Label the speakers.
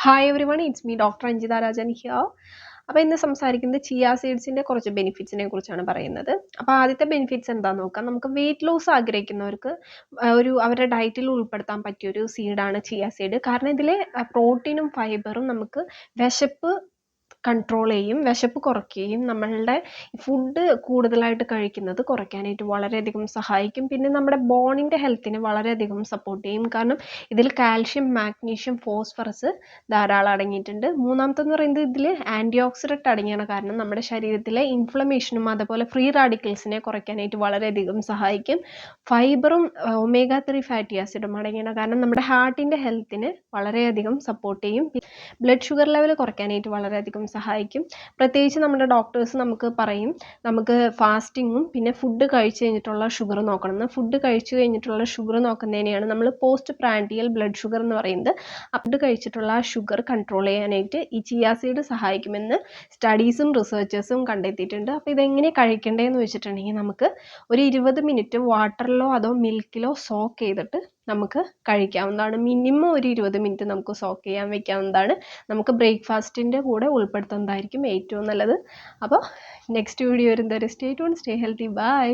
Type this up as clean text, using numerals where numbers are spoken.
Speaker 1: Hi every one, it's me doctor Anjitha Rajan here. അപ്പോൾ ഇന്ന് സംസാരിക്കുന്നത് ചിയ സീഡ്സിൻ്റെ കുറച്ച് ബെനിഫിറ്റ്സിനെ കുറിച്ചാണ് പറയുന്നത്. അപ്പോൾ ആദ്യത്തെ ബെനിഫിറ്റ്സ് എന്താണെന്ന് നോക്കാം. നമുക്ക് വെയിറ്റ് ലോസ് ആഗ്രഹിക്കുന്നവർക്ക് അവരുടെ ഡയറ്റിൽ ഉൾപ്പെടുത്താൻ പറ്റിയൊരു സീഡാണ് ചിയ സീഡ്. കാരണം ഇതിലെ പ്രോട്ടീനും ഫൈബറും നമുക്ക് വിശപ്പ് കൺട്രോൾ ചെയ്യും, വിശപ്പ് കുറയ്ക്കുകയും നമ്മളുടെ ഫുഡ് കൂടുതലായിട്ട് കഴിക്കുന്നത് കുറയ്ക്കാനായിട്ട് വളരെയധികം സഹായിക്കും. പിന്നെ നമ്മുടെ ബോണിൻ്റെ ഹെൽത്തിനെ വളരെയധികം സപ്പോർട്ട് ചെയ്യും. കാരണം ഇതിൽ കാൽഷ്യം, മാഗ്നീഷ്യം, ഫോസ്ഫറസ് ധാരാളം അടങ്ങിയിട്ടുണ്ട്. മൂന്നാമത്തെന്ന് പറയുന്നത് ഇതിൽ ആൻറ്റി ഓക്സിഡൻറ്റ് അടങ്ങിയാണ്. കാരണം നമ്മുടെ ശരീരത്തിലെ ഇൻഫ്ലമേഷനും അതുപോലെ ഫ്രീ റാഡിക്കൽസിനെ കുറയ്ക്കാനായിട്ട് വളരെയധികം സഹായിക്കും. ഫൈബറും ഒമേഗ 3 ഫാറ്റി ആസിഡും അടങ്ങിയാണ്. കാരണം നമ്മുടെ ഹാർട്ടിൻ്റെ ഹെൽത്തിനെ വളരെയധികം സപ്പോർട്ട് ചെയ്യും. ബ്ലഡ് ഷുഗർ ലെവൽ കുറയ്ക്കാനായിട്ട് വളരെയധികം സഹായിക്കും. പ്രത്യേകിച്ച് നമ്മുടെ ഡോക്ടേഴ്സ് നമുക്ക് പറയും, നമുക്ക് ഫാസ്റ്റിങ്ങും പിന്നെ ഫുഡ് കഴിച്ച് കഴിഞ്ഞിട്ടുള്ള ഷുഗർ നോക്കണമെന്ന്. ഫുഡ് കഴിച്ച് കഴിഞ്ഞിട്ടുള്ള ഷുഗർ നോക്കുന്നതിനെയാണ് നമ്മൾ പോസ്റ്റ് പ്രാൻഡിയൽ ബ്ലഡ് ഷുഗർ എന്ന് പറയുന്നത്. ഫുഡ് കഴിച്ചിട്ടുള്ള ആ ഷുഗർ കൺട്രോൾ ചെയ്യാനായിട്ട് ഈ ചിയ സീഡ് സഹായിക്കുമെന്ന് സ്റ്റഡീസും റിസർച്ചേഴ്സും കണ്ടെത്തിയിട്ടുണ്ട്. അപ്പോൾ ഇതെങ്ങനെ കഴിക്കേണ്ടതെന്ന് വെച്ചിട്ടുണ്ടെങ്കിൽ നമുക്ക് ഒരു 20 മിനിറ്റ് വാട്ടറിലോ അതോ മിൽക്കിലോ സോക്ക് ചെയ്തിട്ട് നമുക്ക് കഴിക്കാവുന്നതാണ്. മിനിമം ഒരു 20 മിനിറ്റ് നമുക്ക് സോക്ക് ചെയ്യാൻ വെക്കാവുന്നതാണ്. നമുക്ക് ബ്രേക്ക്ഫാസ്റ്റിൻ്റെ കൂടെ ഉൾപ്പെടുത്തുന്നതായിരിക്കും ഏറ്റവും നല്ലത്. അപ്പോൾ നെക്സ്റ്റ് വീഡിയോ വരുന്നവരെ stay tune, stay healthy, by.